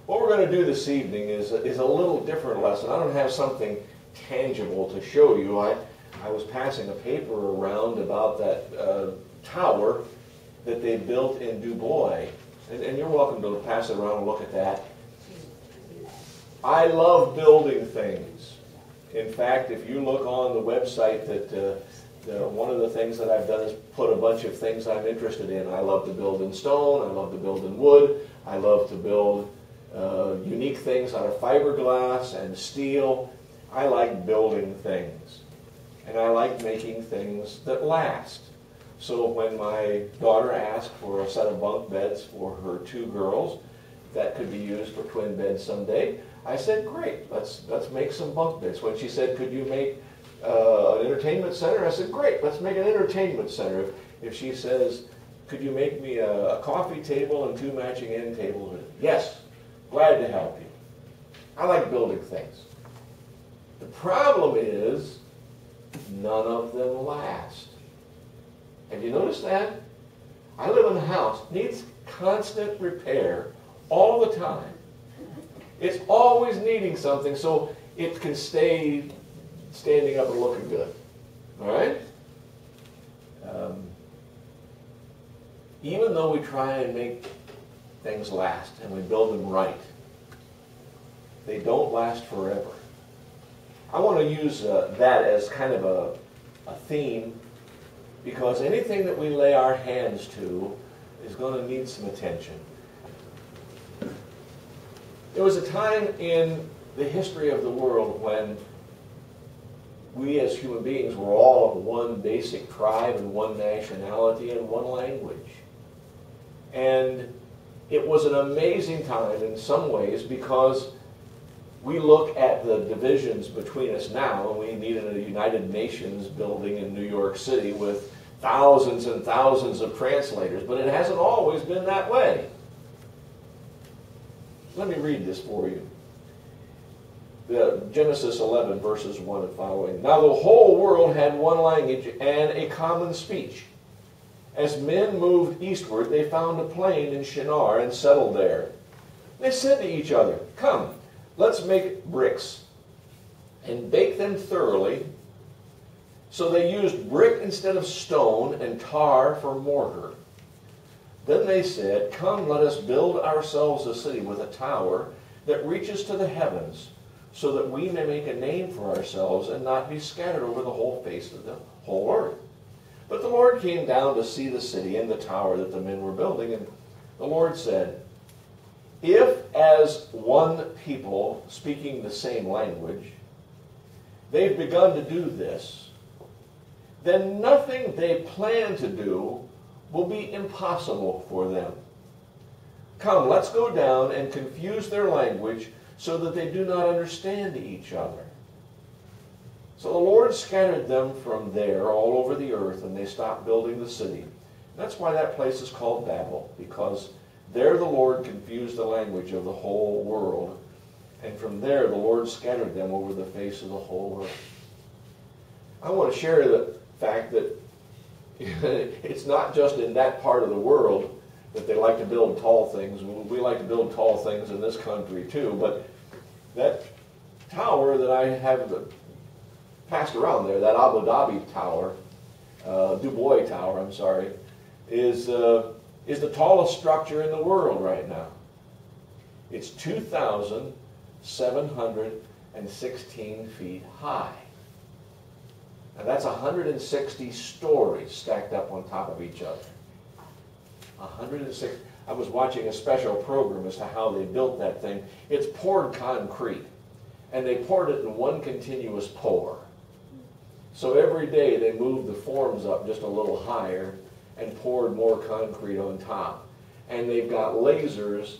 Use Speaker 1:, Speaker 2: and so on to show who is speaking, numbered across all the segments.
Speaker 1: What we're going to do this evening is a little different lesson. I don't have something tangible to show you. I was passing a paper around about that tower that they built in Dubois. And you're welcome to pass it around and look at that. I love building things. In fact, if you look on the website, one of the things that I've done is put a bunch of things I'm interested in. I love to build in stone. I love to build in wood. I love to build unique things out of fiberglass and steel. I like building things. And I like making things that last. So when my daughter asked for a set of bunk beds for her 2 girls that could be used for twin beds someday, I said, great, let's make some bunk beds. When she said, could you make an entertainment center? I said, great, let's make an entertainment center. If she says, could you make me a coffee table and 2 matching end tables? Yes, glad to help you. I like building things. The problem is, none of them last. Have you noticed that? I live in a house, needs constant repair all the time. It's always needing something so it can stay standing up and looking good. All right? Even though we try and make things last and we build them right, they don't last forever. I want to use that as kind of a theme, because anything that we lay our hands to is going to need some attention. There was a time in the history of the world when we as human beings were all of one basic tribe and one nationality and one language. And it was an amazing time in some ways, because we look at the divisions between us now, and we needed a United Nations building in New York City with thousands and thousands of translators, but it hasn't always been that way. Let me read this for you. Genesis 11, verses 1 and following. Now the whole world had one language and a common speech. As men moved eastward, they found a plain in Shinar and settled there. They said to each other, come, let's make bricks and bake them thoroughly. So they used brick instead of stone and tar for mortar. Then they said, come, let us build ourselves a city with a tower that reaches to the heavens, so that we may make a name for ourselves and not be scattered over the whole face of the whole earth. But the Lord came down to see the city and the tower that the men were building, and the Lord said, if as one people speaking the same language, they've begun to do this, then nothing they plan to do will be impossible for them. Come, let's go down and confuse their language so that they do not understand each other. So the Lord scattered them from there all over the earth, and they stopped building the city. That's why that place is called Babel, because there the Lord confused the language of the whole world, and from there the Lord scattered them over the face of the whole earth. I want to share the fact that it's not just in that part of the world that they like to build tall things. We like to build tall things in this country too, but that tower that I have passed around there, that Abu Dhabi tower, Dubois Tower, I'm sorry, is the tallest structure in the world right now. It's 2,716 feet high. Now that's 160 stories stacked up on top of each other. 160. I was watching a special program as to how they built that thing. It's poured concrete, and they poured it in one continuous pour. So every day they moved the forms up just a little higher and poured more concrete on top. And they've got lasers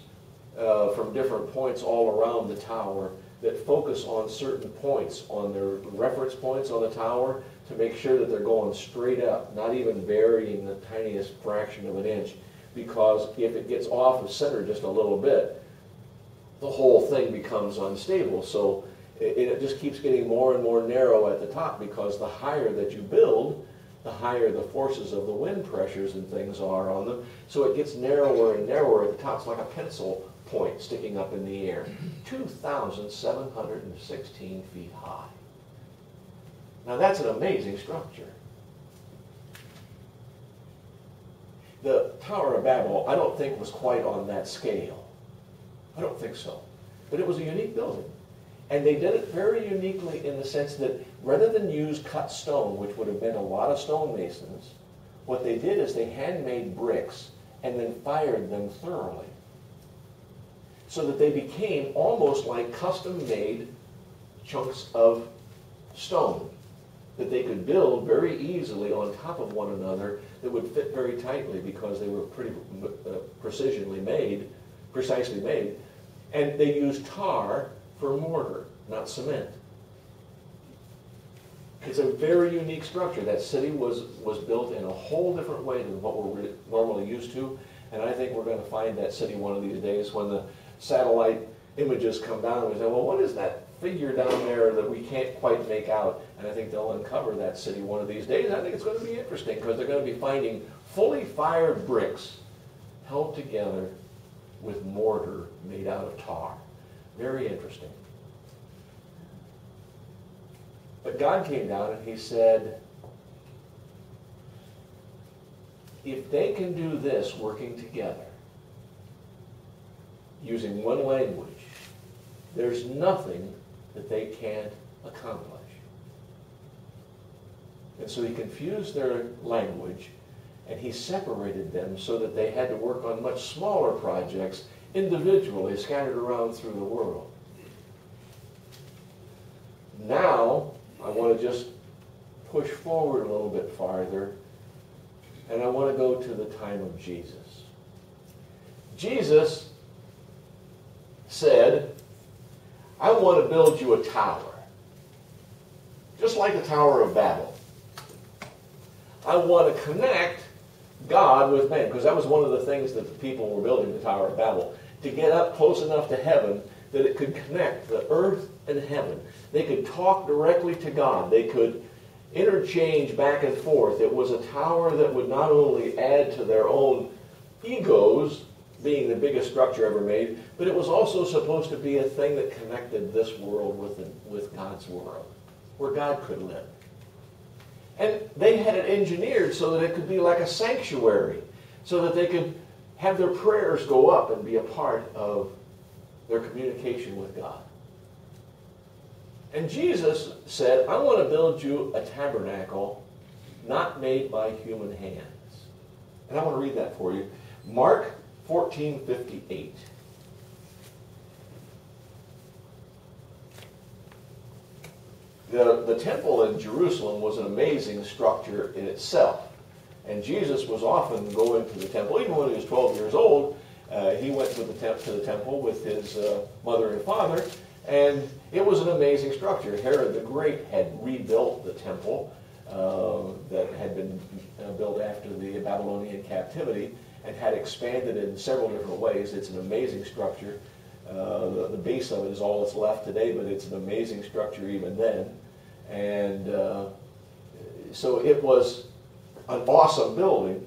Speaker 1: from different points all around the tower that focus on certain points, on their reference points on the tower, to make sure that they're going straight up, not even varying the tiniest fraction of an inch, because if it gets off of center just a little bit, the whole thing becomes unstable. So it just keeps getting more and more narrow at the top, because the higher that you build, the higher the forces of the wind pressures and things are on them. So it gets narrower and narrower at the top. It's like a pencil point sticking up in the air, 2,716 feet high. Now that's an amazing structure. The Tower of Babel, I don't think was quite on that scale. I don't think so. But it was a unique building. And they did it very uniquely in the sense that rather than use cut stone, which would have been a lot of stonemasons, what they did is they handmade bricks and then fired them thoroughly, so that they became almost like custom-made chunks of stone that they could build very easily on top of one another that would fit very tightly because they were pretty precisely made. And they used tar for mortar, not cement. It's a very unique structure. That city was built in a whole different way than what we're normally used to. And I think we're going to find that city one of these days when the satellite images come down and we say, well, what is that figure down there that we can't quite make out? And I think they'll uncover that city one of these days. I think it's going to be interesting because they're going to be finding fully fired bricks held together with mortar made out of tar. Very interesting. But God came down and he said, if they can do this working together, using one language, there's nothing that they can't accomplish. And so he confused their language and he separated them so that they had to work on much smaller projects individually scattered around through the world. Now, I want to just push forward a little bit farther, and I want to go to the time of Jesus. Jesus said, I want to build you a tower, just like the Tower of Babel. I want to connect God with man, because that was one of the things that the people were building the Tower of Babel, to get up close enough to heaven that it could connect the earth and heaven. They could talk directly to God. They could interchange back and forth. It was a tower that would not only add to their own egos, being the biggest structure ever made, but it was also supposed to be a thing that connected this world with God's world, where God could live. And they had it engineered so that it could be like a sanctuary, so that they could have their prayers go up and be a part of their communication with God. And Jesus said, I want to build you a tabernacle not made by human hands. And I want to read that for you. Mark 14:58. The temple in Jerusalem was an amazing structure in itself. And Jesus was often going to the temple. Even when he was 12 years old, he went to the temple with his mother and father. And it was an amazing structure. Herod the Great had rebuilt the temple that had been built after the Babylonian captivity and had expanded it in several different ways. It's an amazing structure. The base of it is all that's left today, but it's an amazing structure even then. And so it was an awesome building.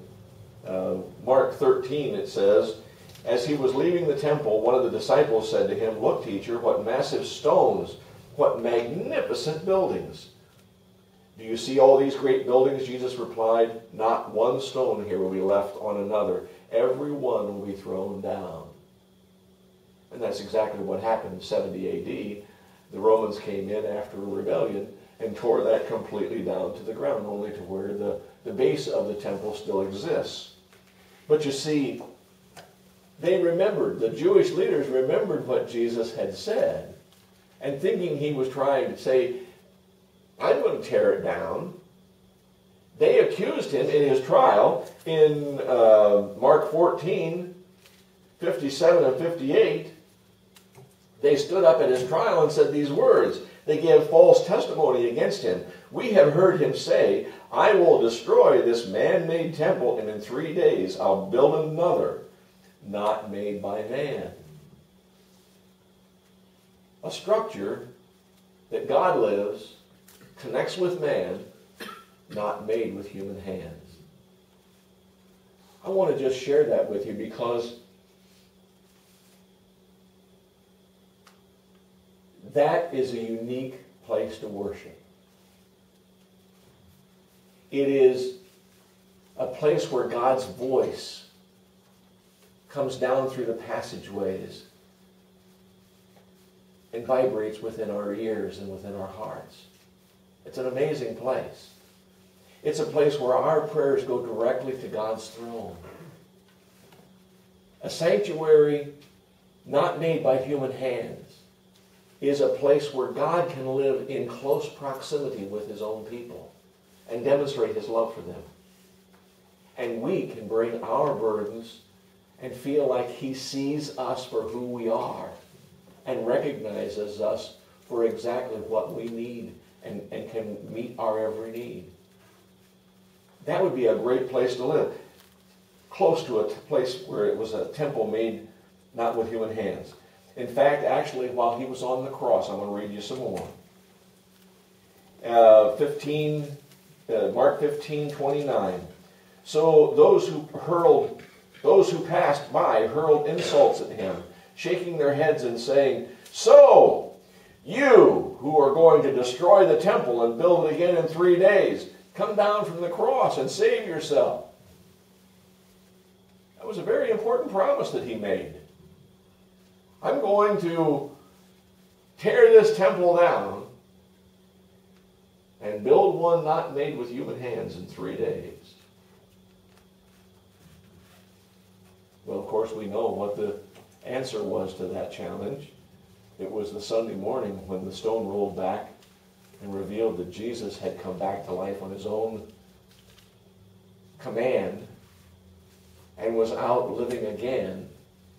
Speaker 1: Mark 13, it says, as he was leaving the temple, one of the disciples said to him, look, teacher, what massive stones, what magnificent buildings. Do you see all these great buildings? Jesus replied, not one stone here will be left on another. Every one will be thrown down. And that's exactly what happened in 70 A.D. The Romans came in after a rebellion and tore that completely down to the ground, only to where the base of the temple still exists. But you see, they remembered, the Jewish leaders remembered what Jesus had said, and thinking he was trying to say, I'm going to tear it down. They accused him in his trial in Mark 14, 57 and 58. They stood up at his trial and said these words. They gave false testimony against him. We have heard him say, I will destroy this man-made temple, and in 3 days I'll build another, not made by man. A structure that God lives, connects with man, not made with human hands. I want to just share that with you because That is a unique place to worship. It is a place where God's voice comes down through the passageways and vibrates within our ears and within our hearts. It's an amazing place. It's a place where our prayers go directly to God's throne. A sanctuary not made by human hands is a place where God can live in close proximity with his own people and demonstrate his love for them. And we can bring our burdens and feel like he sees us for who we are and recognizes us for exactly what we need and can meet our every need. That would be a great place to live. Close to a place where it was a temple made not with human hands. In fact, actually, while he was on the cross, I'm going to read you some more. Mark 15:29. So those who passed by hurled insults at him, shaking their heads and saying, "So, you who are going to destroy the temple and build it again in 3 days, come down from the cross and save yourself." That was a very important promise that he made. I'm going to tear this temple down and build one not made with human hands in 3 days. Well, of course, we know what the answer was to that challenge. It was the Sunday morning when the stone rolled back and revealed that Jesus had come back to life on his own command and was out living again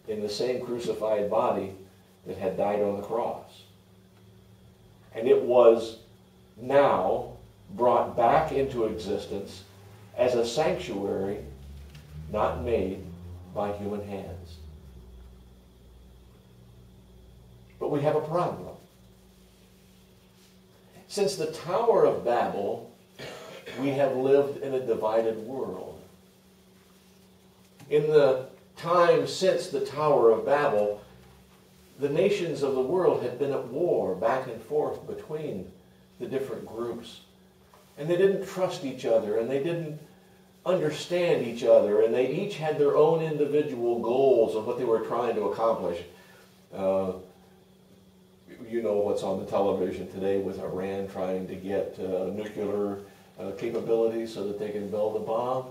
Speaker 1: in the same crucified body that had died on the cross. And it was now brought back into existence as a sanctuary not made by human hands. But we have a problem. Since the Tower of Babel, we have lived in a divided world. In the time since the Tower of Babel, the nations of the world had been at war back and forth between the different groups. And they didn't trust each other, and they didn't understand each other, and they each had their own individual goals of what they were trying to accomplish. You know what's on the television today with Iran trying to get nuclear capabilities so that they can build a bomb.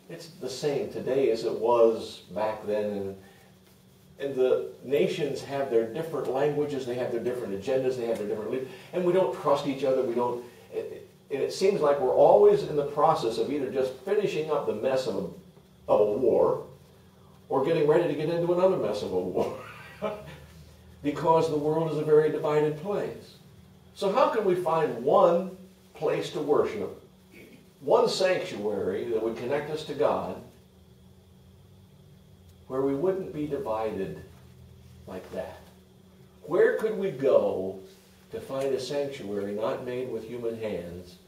Speaker 1: It's the same today as it was back then. And the nations have their different languages, they have their different agendas, they have their different leaders, and we don't trust each other. And it seems like we're always in the process of either just finishing up the mess of a war or getting ready to get into another mess of a war. Because the world is a very divided place. So how can we find one place to worship, one sanctuary that would connect us to God, where we wouldn't be divided like that? Where could we go to find a sanctuary not made with human hands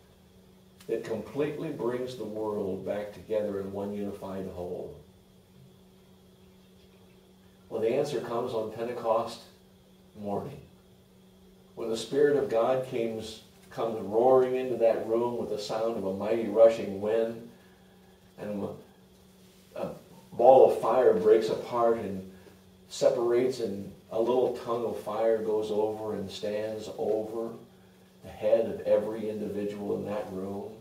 Speaker 1: that completely brings the world back together in one unified whole? Well, the answer comes on Pentecost morning, when the Spirit of God comes roaring into that room with the sound of a mighty rushing wind, and a ball of fire breaks apart and separates, and a little tongue of fire goes over and stands over the head of every individual in that room.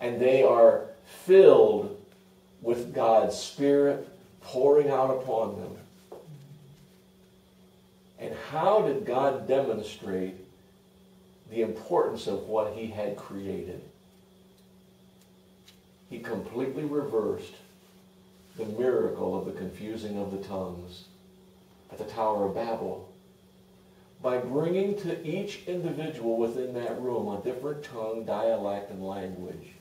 Speaker 1: And they are filled with God's Spirit pouring out upon them. And how did God demonstrate the importance of what he had created? He completely reversed the miracle of the confusing of the tongues at the Tower of Babel by bringing to each individual within that room a different tongue, dialect, and language.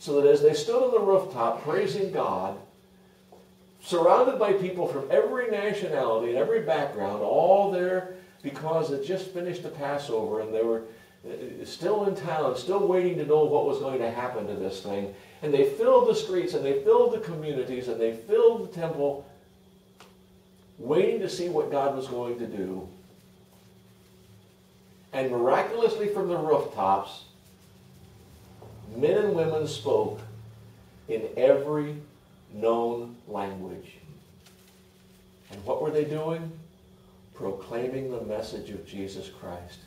Speaker 1: So that as they stood on the rooftop praising God, surrounded by people from every nationality and every background, all there because they just finished the Passover and they were still in town, still waiting to know what was going to happen to this thing. And they filled the streets and they filled the communities and they filled the temple. waiting to see what God was going to do. And miraculously from the rooftops, men and women spoke in every known language. And what were they doing? Proclaiming the message of Jesus Christ.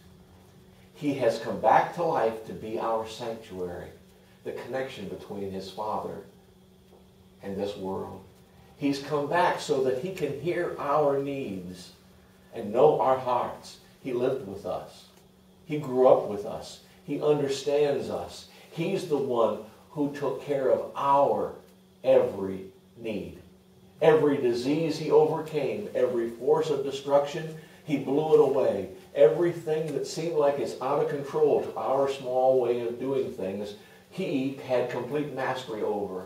Speaker 1: He has come back to life to be our sanctuary, the connection between his Father and this world. He's come back so that he can hear our needs and know our hearts. He lived with us. He grew up with us. He understands us. He's the one who took care of our every need. Every disease he overcame, every force of destruction, he blew it away. Everything that seemed like it's out of control to our small way of doing things, he had complete mastery over.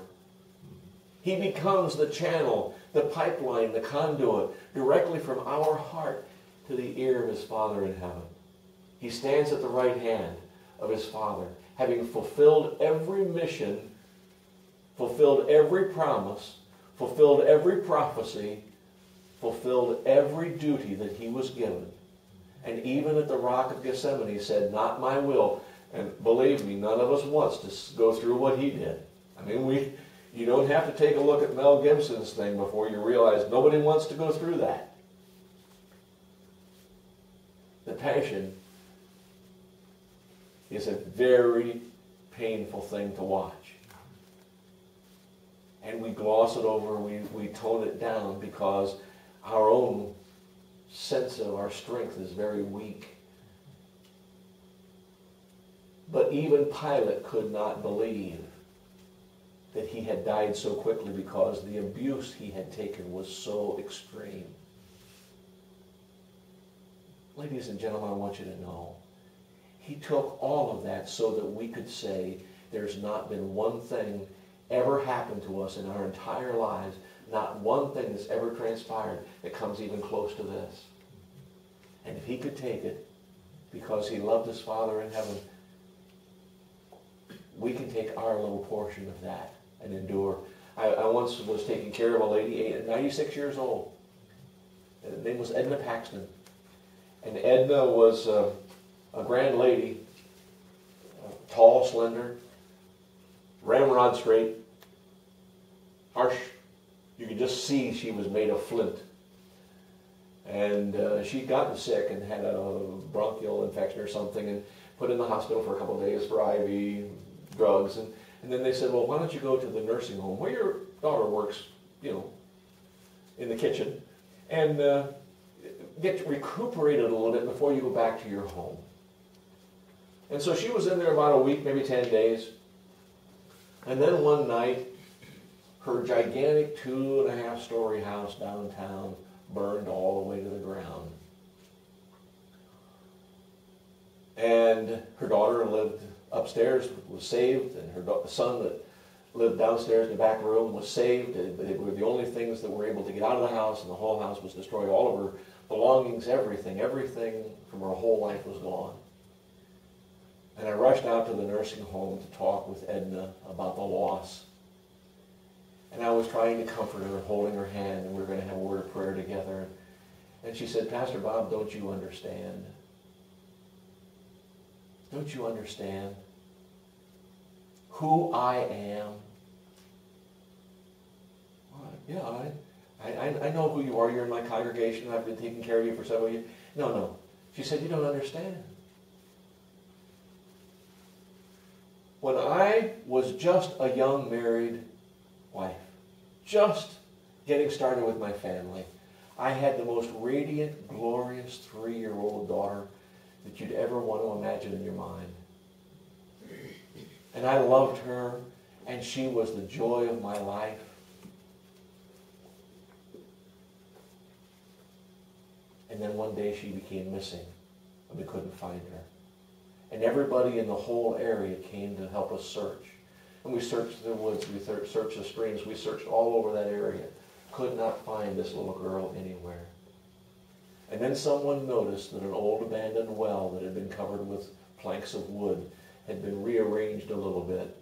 Speaker 1: He becomes the channel, the pipeline, the conduit, directly from our heart to the ear of his Father in heaven. He stands at the right hand of his Father, having fulfilled every mission, fulfilled every promise, fulfilled every prophecy, fulfilled every duty that he was given. And even at the Rock of Gethsemane, he said, "Not my will." And believe me, none of us wants to go through what he did. I mean, you don't have to take a look at Mel Gibson's thing before you realize nobody wants to go through that. The Passion is a very painful thing to watch. And we gloss it over, we tone it down because our own sense of our strength is very weak. But even Pilate could not believe that he had died so quickly because the abuse he had taken was so extreme. Ladies and gentlemen, I want you to know, he took all of that so that we could say there's not been one thing ever happened to us in our entire lives, not one thing that's ever transpired that comes even close to this. And if he could take it because he loved his Father in heaven, we can take our little portion of that and endure. I once was taking care of a lady, 96 years old. Her name was Edna Paxton. And Edna was a grand lady, tall, slender, ramrod straight, harsh. You could just see she was made of flint. And she'd gotten sick and had a bronchial infection or something and put in the hospital for a couple of days for IV drugs. And then they said, well, why don't you go to the nursing home where your daughter works, in the kitchen, and get recuperated a little bit before you go back to your home. And so she was in there about a week, maybe 10 days. And then one night, her gigantic 2.5-story house downtown burned all the way to the ground. And her daughter lived upstairs, was saved, and her son that lived downstairs in the back room was saved. They were the only things that were able to get out of the house, and the whole house was destroyed. All of her belongings, everything from her whole life was gone. And I rushed out to the nursing home to talk with Edna about the loss. And I was trying to comfort her, holding her hand, and we were going to have a word of prayer together. And she said, Pastor Bob, don't you understand? Don't you understand who I am? Well, yeah, I know who you are. You're in my congregation. I've been taking care of you for several years. No. She said, you don't understand. When I was just a young married wife, just getting started with my family, I had the most radiant, glorious 3-year-old daughter that you'd ever want to imagine in your mind. And I loved her, and she was the joy of my life. And then one day she became missing, and we couldn't find her. And everybody in the whole area came to help us search. And we searched the woods, we searched the streams, we searched all over that area. Could not find this little girl anywhere. And then someone noticed that an old abandoned well that had been covered with planks of wood had been rearranged a little bit.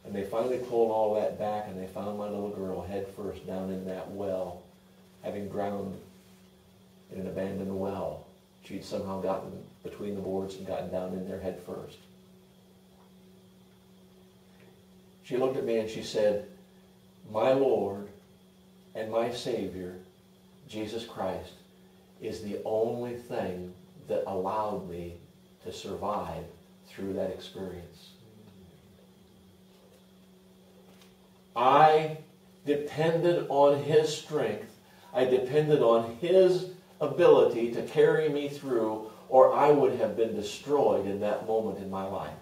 Speaker 1: And they finally pulled all that back, and they found my little girl head first down in that well, having drowned in an abandoned well. She'd somehow gotten between the boards and gotten down in there head first. She looked at me and she said, "My Lord and my Savior, Jesus Christ, is the only thing that allowed me to survive through that experience. I depended on His strength. I depended on His ability to carry me through, or I would have been destroyed in that moment in my life.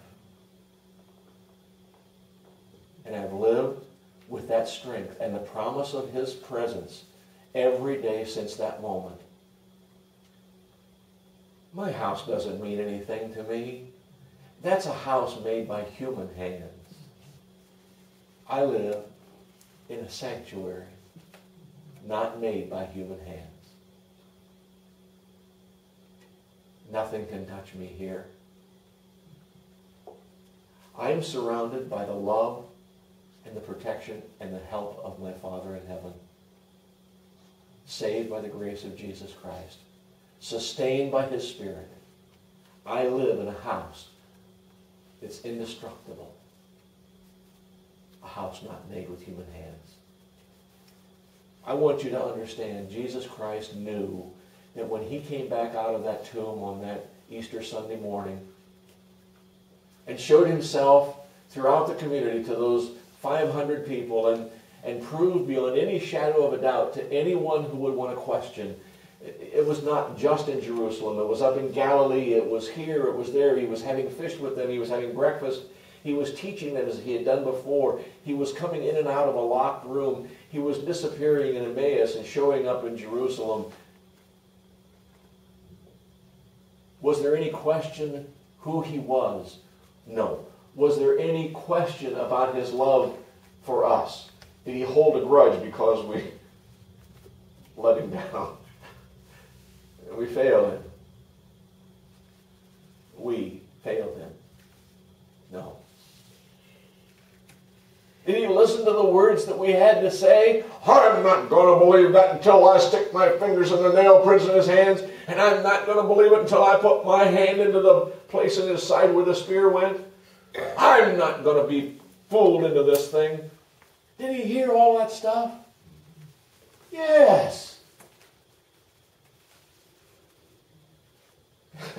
Speaker 1: And I've lived with that strength and the promise of His presence every day since that moment. My house doesn't mean anything to me. That's a house made by human hands. I live in a sanctuary, not made by human hands. Nothing can touch me here. I am surrounded by the love and the protection and the help of my Father in heaven. Saved by the grace of Jesus Christ. Sustained by His Spirit. I live in a house that's indestructible. A house not made with human hands. I want you to understand, Jesus Christ knew that when He came back out of that tomb on that Easter Sunday morning and showed Himself throughout the community to those 500 people and proved beyond any shadow of a doubt to anyone who would want to question, it was not just in Jerusalem. It was up in Galilee. It was here. It was there. He was having fish with them. He was having breakfast. He was teaching them as He had done before. He was coming in and out of a locked room. He was disappearing in Emmaus and showing up in Jerusalem. Was there any question who He was? No. Was there any question about His love for us? Did He hold a grudge because we let Him down? We failed Him. We failed Him. No. Did He listen to the words that we had to say? I'm not going to believe that until I stick my fingers in the nail prints in His hands, and I'm not going to believe it until I put my hand into the place in His side where the spear went. I'm not going to be fooled into this thing. Did He hear all that stuff? Yes.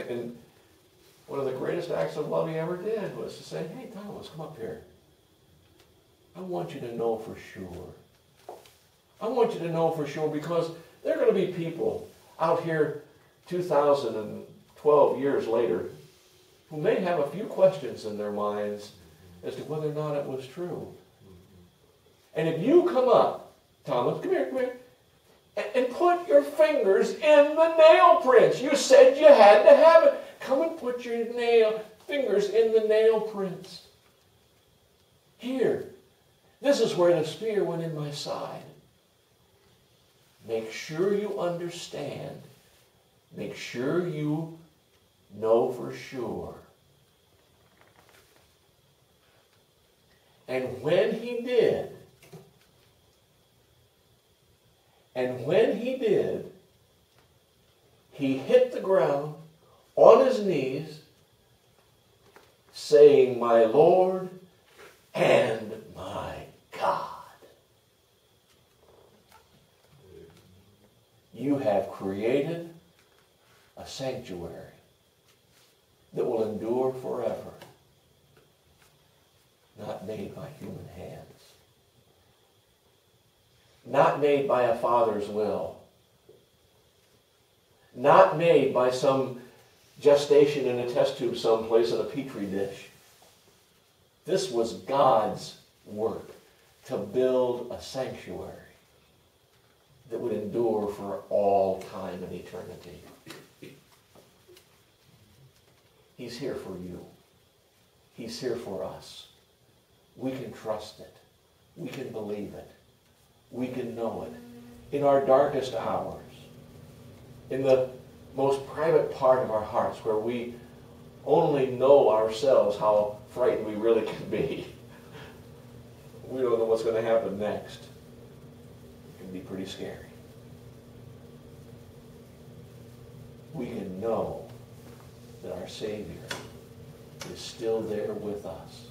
Speaker 1: And one of the greatest acts of love He ever did was to say, "Hey, Thomas, come up here. I want you to know for sure. I want you to know for sure, because there are going to be people out here 2012 years later who may have a few questions in their minds as to whether or not it was true. And if you come up, Thomas, come here, and put your fingers in the nail prints. You said you had to have it. Come and put your fingers in the nail prints. Here. This is where the spear went in my side. Make sure you understand. Make sure you know for sure." And when he did, he hit the ground on his knees, saying, "My Lord and my God, you have created a sanctuary that will endure forever, not made by human hands, not made by a father's will, not made by some gestation in a test tube someplace in a petri dish. This was God's work to build a sanctuary that would endure for all time and eternity. He's here for you. He's here for us. We can trust it. We can believe it. We can know it. In our darkest hours, in the most private part of our hearts, where we only know ourselves how frightened we really can be. We don't know what's going to happen next. It can be pretty scary. know that our Savior is still there with us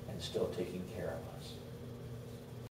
Speaker 1: and still taking care of us.